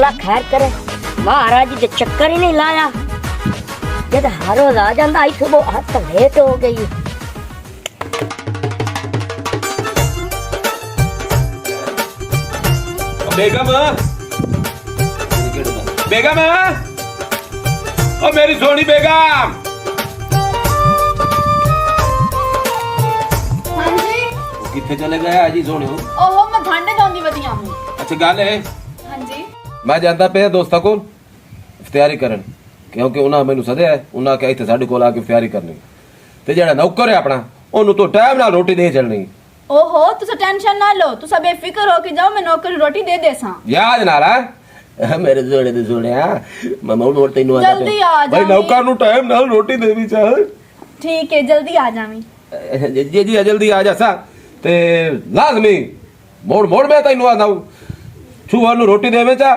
अल्लाह खैर करे महाराज जी चक्कर ही नहीं लाया जब हर रोज आ जाता आई सुबह हाथ लेट हो गई बेगम बेगम ओ मेरी सोनी बेगम किथे चले गए आज ही सोने ओहो मैं भांडे धोंदी वधिया हूं अच्छा गल है हां जी मैं ਜਾਂਦਾ ਪਿਆ ਦੋਸਤਾਂ ਕੋਲ ਇਫਤਿਆਰੀ ਕਰਨ ਕਿਉਂਕਿ ਉਹਨਾਂ ਮੈਨੂੰ ਸੱਦਿਆ ਉਹਨਾਂ ਕਿ ਇੱਥੇ ਸਾਡੇ ਕੋਲ ਆ ਕੇ ਇਫਤਿਆਰੀ ਕਰਨੀ ਤੇ ਜਿਹੜਾ ਨੌਕਰ ਹੈ ਆਪਣਾ ਉਹਨੂੰ ਤੋਂ ਟਾਈਮ ਨਾਲ ਰੋਟੀ ਦੇ ਚੱਲਣੀ ओहो तुसा टेंशन ना लो तुसा बेफिक्र हो के जाओ मैं नौकर रोटी दे देसा ਯਾਦ ਨਾਲ ਆ ਮੇਰੇ ਜੋੜੇ ਦੇ ਜੋੜਿਆ ਮਮਾ ਉਹ ਤੈਨੂੰ ਆਦਾ जल्दी आ ਭਾਈ जा ਨੌਕਰ ਨੂੰ ਟਾਈਮ ਨਾਲ ਰੋਟੀ ਦੇਵੀ ਚਾਹ ठीक है जल्दी आ जावी ਜੀ ਜੀ ਜਲਦੀ ਆ ਜਾ ਸਾ ਤੇ ਲਾਜ਼ਮੀ ਮੋੜ ਮੈਂ ਤੈਨੂੰ ਆਂਦਾ ਛੂਆ ਨੂੰ ਰੋਟੀ ਦੇਵੇਂ ਚਾ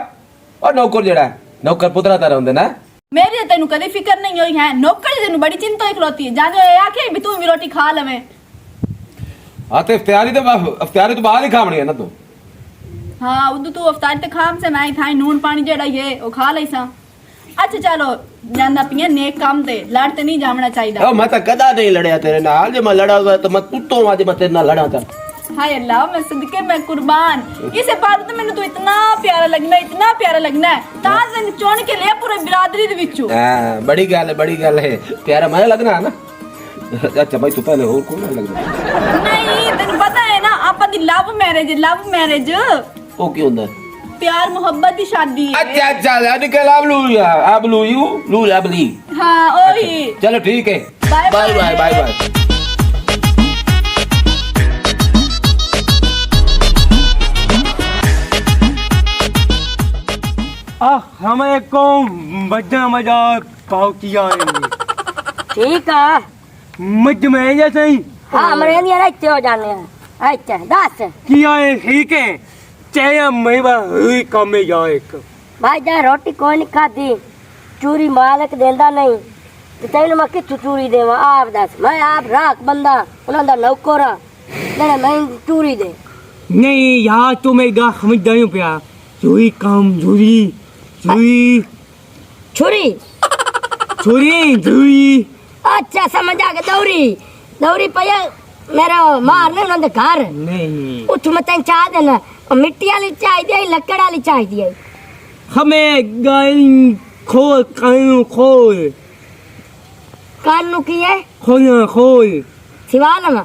ਔਰ ਨੌਕਰ ਜਿਹੜਾ ਨੌਕਰ ਪੁੱਤਰਾ ਤਾਰਾ ਹੁੰਦੇ ਨਾ मेरी तेन कदे फिक्र नहीं हुई है नौकर तेन बड़ी चिंता इकलौती है जाने आके भी तू भी रोटी खा लवे हाँ तो इफ्तियारी तो बाहर ही खावनी है ना तू हाँ उदू तू अफ्तारी ते खाम से मैं थाई नून पानी जेड़ा ये ओ खा लईसा अच्छा चलो जांदा पिया नेक काम ते लड़ ते नहीं जावना चाहिदा मैं तो कदा नहीं लड़या तेरे नाल जे मैं लड़ा हुआ तो मैं कुत्तों आज मैं तेरे नाल लड़ा था हाय अल्लाह मैं सदके मैं कुर्बान इसे बात तो मैंने तो इतना प्यारा लगना है ताज ने चुन के ले पूरे बिरादरी दे विचों हां बड़ी गल है प्यारा मैं लगना है ना अच्छा भाई तू पहले और कौन लगना नहीं तेन पता है ना आपा दी लव मैरिज ओ की होंदा प्यार मोहब्बत दी शादी है अच्छा यानी के अब लू ली हां ओही चलो ठीक है बाय हमें को बड़ा मजा पाव किया ठीक है मज में जैसे ही हाँ हमारे अंदर अच्छे हो जाने हैं अच्छा दस किया है ठीक है चाहे मैं हुई कम में जाए भाई जा रोटी कोई नहीं खाती चूरी मालक देंदा नहीं तो तेन मैं कितू चूरी देवा आप दस मैं आप राख बंदा उन्होंने नौकर नहीं मैं चूरी दे नहीं यार तो मैं गा समझ जाऊं प्या चोरी काम चोरी अच्छा समझ आ गया दौरी पया मेरा मारने उन्होंने घर नहीं उठ मैं तेन चाह देना मिट्टी वाली चाय दी लकड़ वाली चाय दी हमें गाय खोल कानू की है खोल सिवा लगा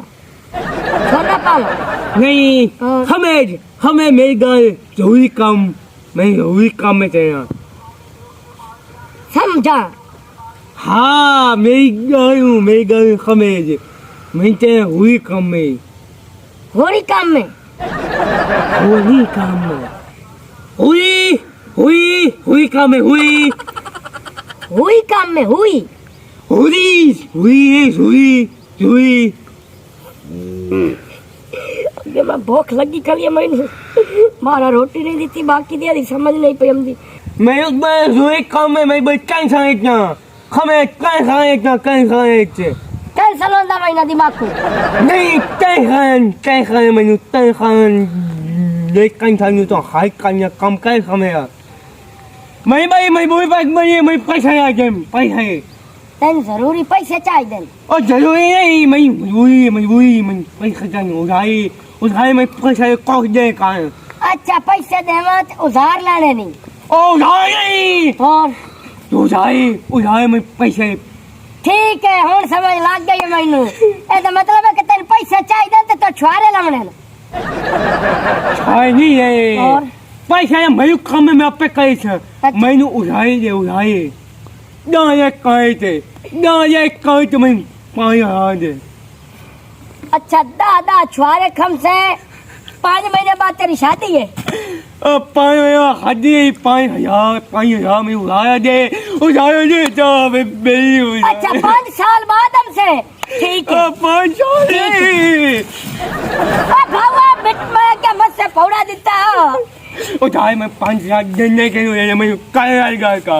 छोटा पाला नहीं हमें मेरी गाय चोरी काम मैं चोरी काम में तेरा समझा हाँ मेरी गाय हमें मैं तेरा हुई काम में होरी काम में हुई काम में ये मैं भूख लगी कल मैंने मारा रोटी नहीं दी थी बाकी दिया समझ नहीं पई हमदी मैं उस बार हुई काम में मैं बच्चा सांगना हमें कैंसल होता महीना दिमाग को नहीं तय खान मैंने तय खान देख खान तो हाई खान कम काय हमें मैं बोल बात मैं पैसा आ जाए पैसा तेन जरूरी पैसे चाहिए और जरूरी नहीं मैं पैसा चाहिए उधारी मैं पैसा कौन दे का अच्छा पैसे देवा उधार लाने नहीं उधारी और उधारी मैं पैसे ठीक है हुन समझ लग गई मैनू ए तो मतलब है कि तेन पैसे चाहिए तो छुआरे लाने नहीं है और पैसा मैं काम में आपे कही छ मैंने उधारी दाए कहे तो मैं पाया दे अच्छा दादा छुआरे खम से 5 महीने बाद तेरी शादी है 5,000 में उड़ाया दे तो मेरी अच्छा 5 साल बाद हमसे ठीक है 5 साल भावा बिट में क्या मत से पौड़ा देता उधारी में 5,000 देने के लिए मैं का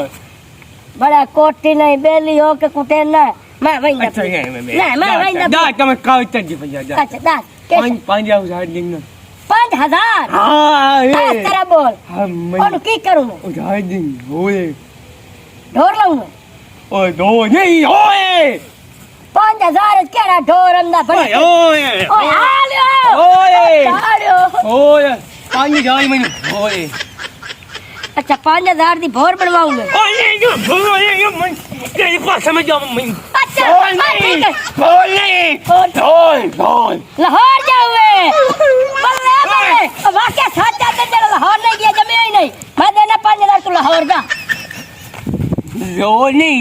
बड़ा कोठी नहीं बेली हो के कुटे ना मैं वहीं अच्छा मैं वहीं दा का मैं काव चल जी भैया अच्छा दास 5,000 देना 5000 हाँ इस ये तरह बोल हाँ मैं ਉਹਨੂੰ ਕੀ ਕਰੂੰ ਮੈਂ उठाई दिन होए ਢੋਰ ਲਾਉਂਗਾ ओए दो नहीं होए 5000 ਕਿਹੜਾ ਢੋਰ ਆਂਦਾ ओए ਬੜੀ ओए ਓਏ ਆ ਲਿਓ ओए ਆ ਲਿਓ ओए पानी जाई मैंने ओए ਅੱਛਾ 5000 ਦੀ ਭੋਰ ਬਣਵਾਉਂਗੇ ओए ये मैं ये को समझ जाओ मैं ਅੱਛਾ ओए ਠੀਕ ਹੈ नहीं ओए ओए ਲਾਹੌਰ ਜਾਵੇ ਬੱਲੇ ਬੱਲੇ ਵਾਕਿਆ ਸੱਚਾ ਤੇ ਜਿਹੜਾ ਲਾਹੌਰ ਨਹੀਂ ਗਿਆ ਜਮਿਆ ਹੀ ਨਹੀਂ ਮੈਂ ਦੇਣਾ 5000 ਤੂੰ ਲਾਹੌਰ ਦਾ लो नहीं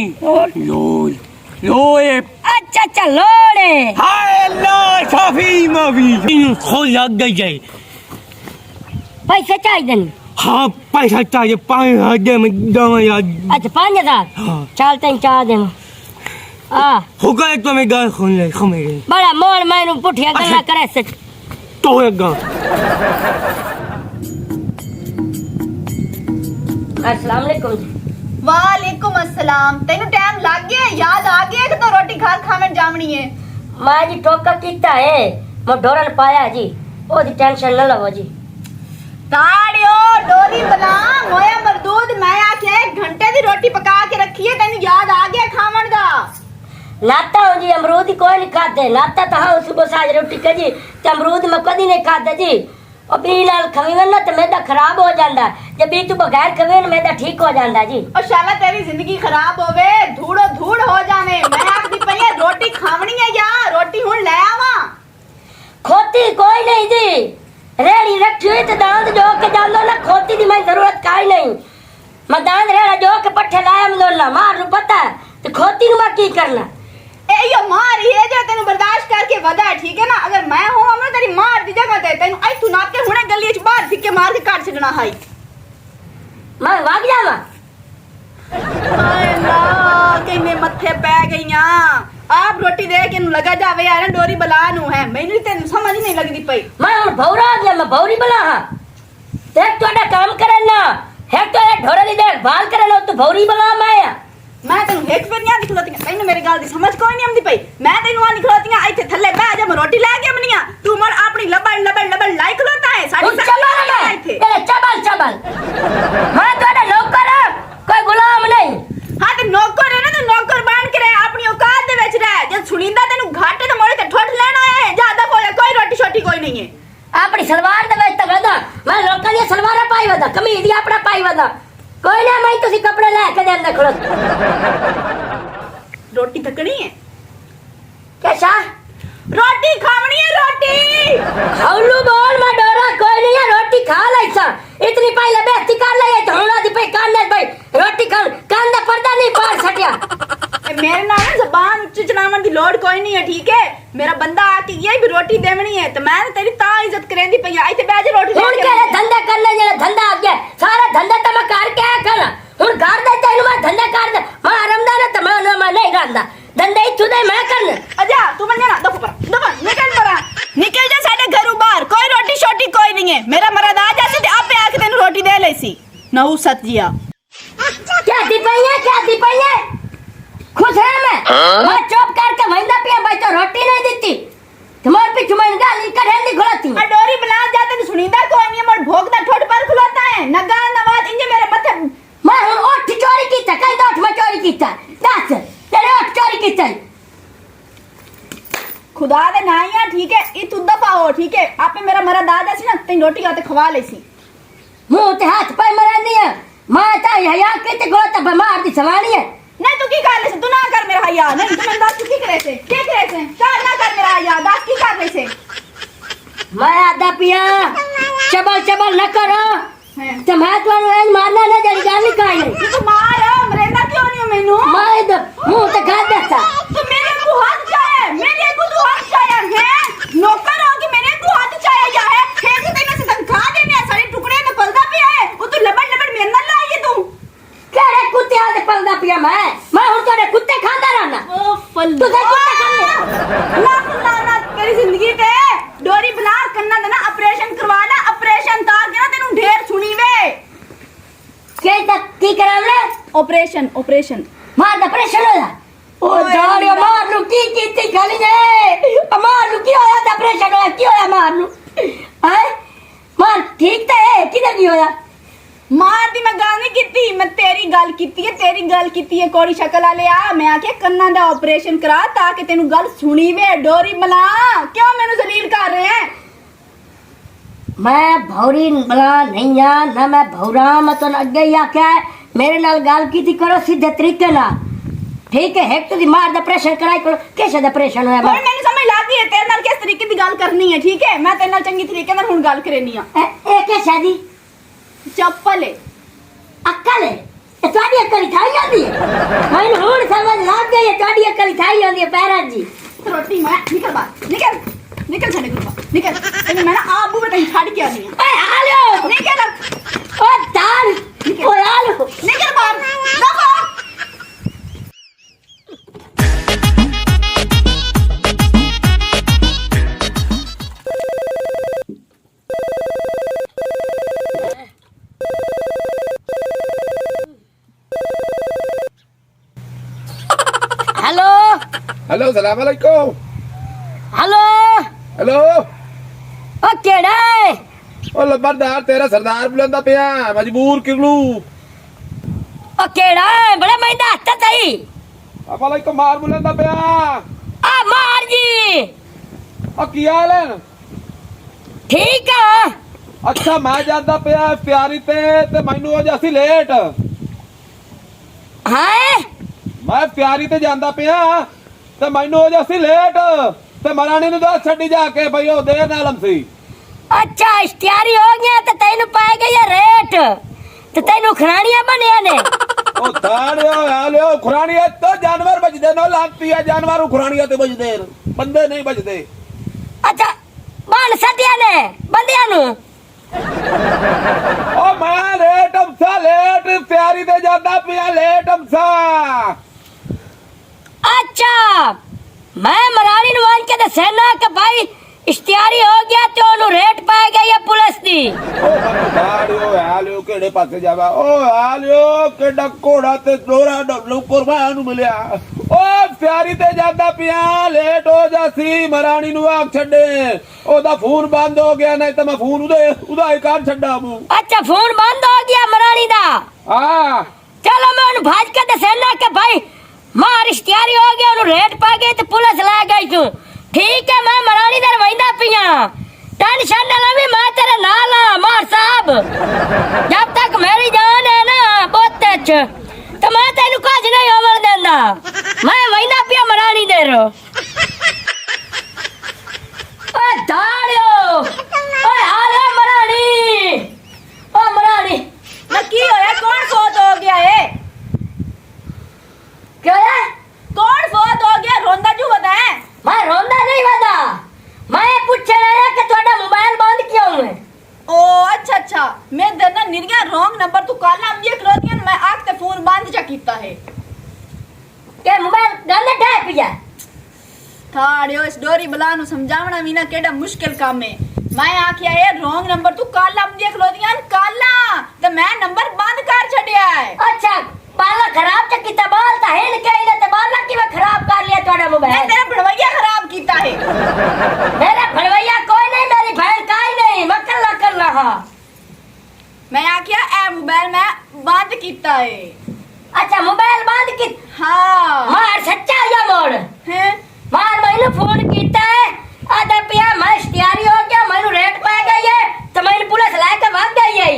लो लोए ਅੱਛਾ ਅੱਛਾ ਲੋੜੇ हाय अल्लाह साफी मावी खो लग गई जाए ਪੈਸੇ ਚਾਹੀਦੇ ਨੇ हाँ पैसा चाहिए 5,000 में दवा यार ਅੱਛਾ 5000 हाँ ਚੱਲ ਤੈਨੂੰ ਚਾਹ ਦੇਵਾਂ ਆ हो गए तो मैं गाय खोल ले खमेगे ਬੜਾ ਮੋੜ ਮੈਨੂੰ ਪੁੱਠੀਆਂ ਗੱਲਾਂ ਕਰੇ ਸੱਚ तो होएगा अस्सलाम वालेकुम जी वालेकुम अस्सलाम तेनू टाइम लग गया याद आ गया कि तो रोटी खा खावन जावनी है मैं जी ठोका कीता है मैं ढोरन पाया जी ओदी टेंशन न लवो जी ताड़ियो डोरी बना मोया मरदूद मैं आखे 1 घंटे दी रोटी पका के रखी है तेनू याद आ गया खावन दा नाता हूँ जी अमरूद ही कोई नहीं खाते नाता तो हाँ सुबह साज रोटी का जी ते अमरूद में कदी नहीं खाते जी और बी नाल खवीवन ना तो मैदा खराब हो जाता जब बी तू बगैर खवीवन मैदा ठीक हो जाता जी और शाला तेरी जिंदगी खराब होवे धूड़ो धूड़ हो जावे मैं आखदी पई है रोटी खावनी है या रोटी हुन ले आवा खोती कोई नहीं जी रेड़ी रखी हुई तो दांत जो के जान लो ना खोती की मैं जरूरत काई नहीं मैं दांत रेड़ा जो के पट्ठे लाया मैं ना मार रू पता है तो खोती नु मैं की करना ए यो मार ये जो तेनू बर्दाश्त करके वदा है ठीक है ना अगर मैं हूं हमने तेरी मार दी जगह ते तेनू आई तू नाप के हुने गली च बाहर धिक्के मार के काट छडना हाई मैं भाग जावा हाय अल्लाह किन्ने मथे पै गईयां आप रोटी दे के नु लगा जावे यार डोरी बला नु है मैनू तेनू समझ नहीं लगदी पई मैं हुन भौरा आ गया मैं भौरी बना हां देख तोड़ा काम करे ना है तो ये ढोरे दी देखभाल करे ना तू भौरी बना माया मैं तेनू एक फिर नहीं दिखलाती तैनू मेरी गल दी समझ कोई नहीं आंदी पई मैं तेनू आ निखलाती इथे थल्ले बैठ जा मैं रोटी ले के बनिया तू मर अपनी लबड़ लबड़ लबड़ लाई खलोता है साडी चबल मैं तेरे चबल चबल मैं तोड़ा नौकर हां कोई गुलाम नहीं हां ते नौकर है ना तो नौकर बन के रह अपनी औकात दे विच रह जे सुनिंदा तेनू घाटे ते मोड़े ते ठोठ लेना है ज्यादा कोई रोटी छोटी कोई नहीं है अपनी सलवार दे विच वदा मैं लोकां दी सलवार पाई वदा कमीज दी अपना पाई वदा कोई ना मैं तुसी कपड़े लेके दे अंदर खड़ो रोटी तकनी है कैसा रोटी खावनी है रोटी हौलू बोल मैं डरा कोई नहीं है रोटी खा लेसा इतनी पहले बेइज्जती कर ले धोना दी पे कान भाई रोटी खा कान दा पर्दा नहीं पार सटिया मेरे नाल जबान चचलावन दी लोड कोई नहीं है ठीक है मेरा बंदा आके ये भी रोटी देवनी है तो मैं तेरी ता इज्जत करेंदी पई आई ते बैज रोटी हुन के धंधा करने जेड़ा धंधा आ गया सारा धंधा तो मैं कर के खाना हुन घर दे तैनू मैं धंधा कर दे मैं आरामदार तो मैं नहीं रहंदा धंधा इथु दे मैं करना अजा तू बन जाना दफा निकल जा साडे घरों बाहर कोई रोटी छोटी कोई नहीं है मेरा मरद आ जासे ते आपे आके तेनू रोटी दे लेसी नहु सत जिया क्या दी पई है खुश है मैं चुप करके वंदा पिया भाई तो रोटी नहीं देती तुम्हारे पीछे मैं गाली करेंदी घुलाती आ डोरी बना जाते तो सुनींदा कोई नहीं मर भोगदा ठोट पर खुलाता है नगा नवाज इंजे मेरे मथे मैं हुन ओठ चोरी कीता कई दोठ में चोरी कीता दस तेरे ओठ चोरी कीता खुदा दे नाइया ठीक है ई तू दफा हो ठीक है आपे मेरा मरद आ जासी ना तेन रोटी आते खवा लेसी मुंह ते हाथ पे मरानी है मैं ता हया केते गोता बीमार दी सवानी है नहीं तू की कर ले तू ना कर मेरा हया नहीं तू मैं दस की करे से कर ना कर मेरा हया दस की कर ले से मैं आधा पिया चबल न करो तो मैं तुम्हें मारना ना जड़ी गाली काई नहीं तू मार मरेंदा क्यों नहीं मेनू मैं मुंह ते खा देता तू मेरे को हाथ चाहे मेरे को तू हाथ चाहे है नौकर हो कि मेरे को हाथ चाहे या है फिर से तेरे से तनखा देने सारे टुकड़े में पलदा पिया है वो तू लबड़ मेरे अंदर लाइए तू केड़े कुत्ते आदे पलदा पिया मैं हुन तोड़े कुत्ते खांदा रहना ओ फल तू दे कुत्ते खाने ना तेरी जिंदगी ते डोरी बना करना देना ऑपरेशन करवाना ऑपरेशन ताकि ना तेनू ढेर सुनी वे के तक की करावले ऑपरेशन मार दा ऑपरेशन होला ओ दाड़ियो मार लू की खाली ने मार लू की होया दा ऑपरेशन होला की होया मार लू हैं मार ठीक तो है किधर की होया मार दी मैं गल नहीं कीती, मैं तेरी गल कीती है कोड़ी शक्ल वाले आ। मैं आखे कन्ना दा ऑपरेशन करा ताकि तेनू गल सुनी वे। डोरी मला क्यों मैनू जलील कर रहे हैं? मैं भौरी बला नहीं आ ना मैं भौरा मैं तो अगे ही आख्या है मेरे नाल गल की थी करो सीधे तरीके ना ठीक है। एक तो दी मार दा ऑपरेशन कराई करो कैसे दा ऑपरेशन होया और मैंने समझ ला दी है तेरे नाल किस तरीके दी गल करनी है। ठीक है मैं तेरे नाल चंगी तरीके नाल हुन गल करनी आ। ए के शादी चप्पल है अक्कल है ये ਤੁਹਾਡੀ अक्कल थाई आंदी है मैं हुन समझ लग गई है ਤੁਹਾਡੀ अक्कल थाई आंदी है पैरा जी रोटी मैं निकल बाहर निकल छड़े गुरु निकल तेने मैं ना आबू में कहीं छाड़ के आनी है। ए आ लो निकल ओ तार ओ आ लो निकल बाहर दफा। हेलो हेलो सलाम अलैकुम। हेलो हेलो ओ केड़ा है ओ लंबरदार तेरा सरदार बुलंदा पिया मजबूर कर लू। ओ केड़ा है बड़ा मैंने हत्ता तई अलैकुम मार बुलंदा पिया। आ मार जी ओ की हाल है? ठीक है अच्छा मैं जांदा पिया प्यारी ते मैनू हो जासी लेट। हां मैं प्यारी ते जांदा पिया ते मैनू हो जासी लेट ते मरानी नु दस छड्डी जाके भई ओ देर नालम सी। अच्छा इश्तियारी हो गया तो तैनू पाए गई है रेट तो तैनू खरानिया बनया ने ओ ताड़ियो हालियो खुरानिया तो जानवर बजदे नो लांती है जानवर खुरानिया ते बजदे बंदे नहीं बजदे। अच्छा बन सटिया ने बंदिया नु ओ मैं लेट हमसा लेट प्यारी ते जांदा पिया लेट हमसा। अच्छा मैं मरानी नु वन के दसना कि भाई इश्तियारी हो गया तो ओनु रेट पाए गई है पुलिस दी। ओ ताड़ियो हालियो केड़े पासे जावा ओ हालियो केड़ा कोड़ा ते दोरा डबलू कुर्बान मिलया। ओ प्यारी ते जांदा पिया लेट हो जासी मरानी नु आख छड्डे ओदा फोन बंद हो गया नहीं तो मैं फोन उदा ही कर छड्डा मु। अच्छा फोन बंद हो गया मरानी दा हां चलो मैं ओनु भाज के दसना कि भाई मार इश्तियारी हो गया ओनु रेट पा गई तो पुलिस ला गई तू ठीक है मैं मरानी दर वैंदा पिया टेंशन ना लवी मैं तेरे नाल आ मार साहब जब तक मेरी जान है ना बहुत अच्छ तो मैं तेनु कुछ नहीं होवन देना मैं वैंदा पिया मरानी दे रो ओ दाड़ियो ओ हाले मरानी ना की होया कौन फोत हो गया है? क्या है कौन फोत हो गया रोंदा क्यों बताए? मैं रोंदा नहीं वादा मैं पूछे रहा कि ਤੁਹਾਡਾ मोबाइल बंद क्यों है। ओ अच्छा मैं दरना निर्या रॉन्ग नंबर तू काला अम्बिया करोतियन मैं आख ते फोन बंद जा कीता है के मोबाइल गंदा ठा पिया थाड़ियो इस डोरी बला नु समझावना भी ना केड़ा मुश्किल काम है। मैं आखिया है रॉन्ग नंबर तू काला अम्बिया करोतियन काला ते मैं नंबर बंद कर छड़या है। अच्छा बाला खराब च किता बाल ता है के इने ते बाला की मैं खराब कर लिया ਤੁਹਾਡਾ मैं मोबाइल तेरा भड़वैया खराब कीता है। मेरा भड़वैया कोई नहीं मेरी बहन का ही नहीं मैं कल्ला कर रहा। मैं आखिया ए मोबाइल मैं बंद कीता है। अच्छा मोबाइल बंद की हां मार सच्चा या मोड़ हैं मार मैंने फोन कीता है आधा पिया मैं इश्तियारी हो गया मैंने रेट पा गई है तो मैंने पुलिस ला के भाग गई है।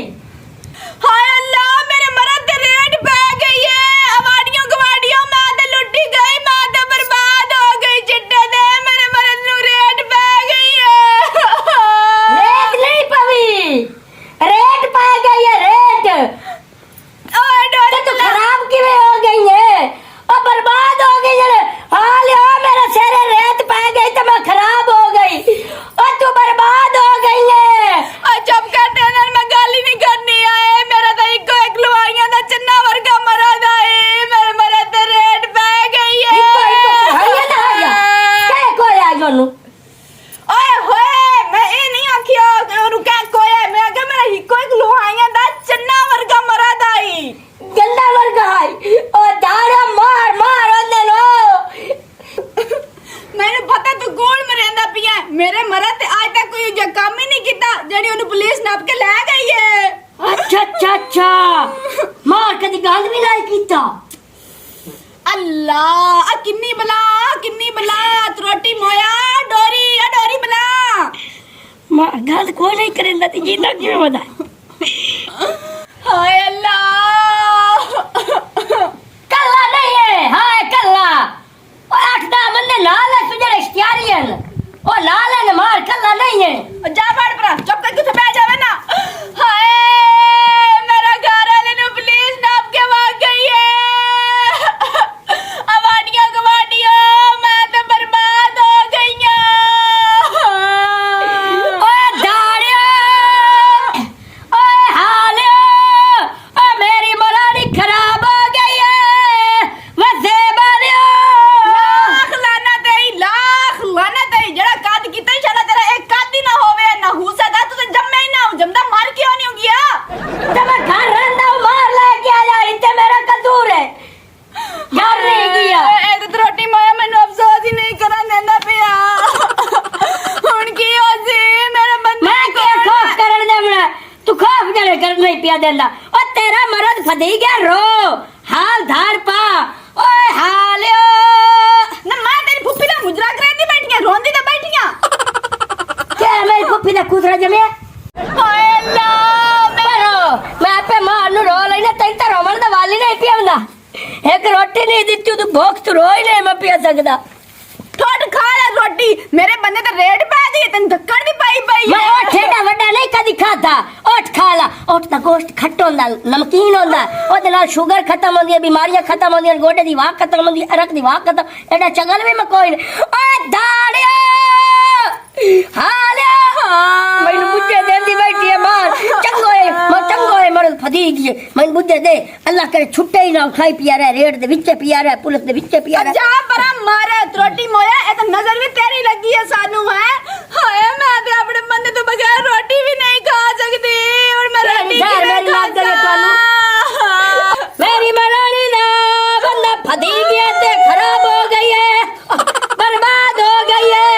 हाय अल्लाह मेरे मरद दे रेट पै गई है अवाड़ियों गवाड़ियों मैं ते लुटी गई मैं ते बर्बाद हो गई चिट्टे दे मेरे मरद नु रेट पै गई है। रेट नहीं पवी रेट पा गई है रेट ओए डोरी तो खराब किवे हो गई है और बर्बाद हो गई है। हाल है मेरा ਕੀਤਾ अल्लाह किन्नी बला त्रोटी मोया डोरी बला मां गल कोई नहीं करेंदा ती जींदा किवें वदा हाय अल्लाह कल्ला नहीं है हाय कल्ला ओ 8-10 बंदे नाल है सुजड़ इख्तियारियन ओ नाल है मार कल्ला नहीं है जा बाड़ पर चुप करके उठे बैठ जावे ना हाय मेरा घर वाले नु प्लीज नाप के भाग गई है अवाडियां गवाडियां मैं तो बर्बाद हो गई ओए दाड़िया ओए हालिया ओ मेरी मलानी खराब हो गई है वसे बालिया लाख लानत है जड़ा काद कीता इंशाल्लाह तेरा एक काद ही ना होवे ना हुसा दा तू तो जम्मे ही ना हो जमदा मार क्यों नहीं हो गया ते मैं घर रहंदा हूं मार लेके आया इते मेरा कसूर है घर नहीं गया ए तो रोटी माया मैंने अफसोस ही नहीं करन देंदा पिया हुन की हो सी मेरे बंदे मैं क्या खौफ करन देवना तू खौफ जड़े कर नहीं पिया देंदा ओ तेरा मरद फदी गया रो हाल धार पा ओए हालियो ना मैं तेरी फुप्पी दा मुजरा करे दी बैठियां रोंदी दा बैठियां क्या मेरी फुप्पी दा कुतरा जमे हाय अल्लाह pero मैं पे मार नु रो लेने तई तो रोमन दा वाली नहीं पियावंदा एक रोटी नहीं दित्ती तो भूख तो रोई नहीं मैं पिया सकदा ठोट खा ले रोटी मेरे बंदे ते रेड पै गई तन धक्कड़ भी पाई पई मैं ओ ठेडा वड्डा नहीं कदी खाता ओठ खा ला ओठ दा गोश्त खट्टा होंदा नमकीन होंदा ओदे नाल शुगर खत्म होंदी है बीमारियां खत्म होंदी है गोडे दी वाक खत्म होंदी है अरक दी वाक खत्म एडा चगल भी मैं कोई नहीं ओए दाड़िया हाले मैनू बुझे देंदी बैठी है मार चंगो है मरद फदी गई मैनू बुझे दे अल्लाह करे छुट्टे ही ना खाई पिया रहा रेड दे विच पिया रहा पुलिस दे विच पिया रहा जा परा मारे रोटी मोया ए तो नजर भी तेरी लगी है सानू है हाय मैं ते अपने बंदे तो बगैर रोटी भी नहीं खा सकती और मैं रोटी मेरी लाग गई तुहानू मेरी मरानी दा बंदा फदी गया ते खराब हो गई है बर्बाद हो गई है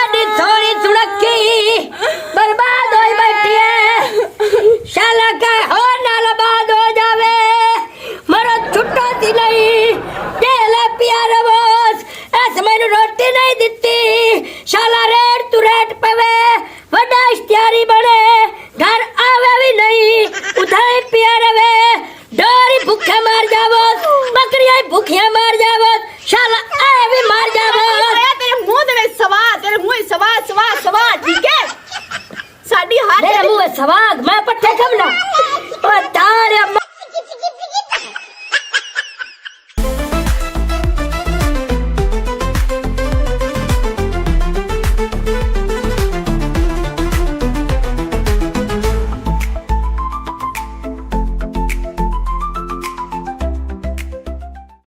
एडी थोड़ी सुड़की बर्बाद होई बैठी है शाला का हो नाल बाद हो जावे मरो छुट्टो सी नहीं तेले प्यार बस ऐसे मैंने रोटी नहीं दिती शाला रेट तू रेट पवे वड्डा इश्तियारी बने घर आवे भी नहीं उधाई पिया रवे डोरी भूखे मार जावो बकरियां भूखियां मार जावो शाला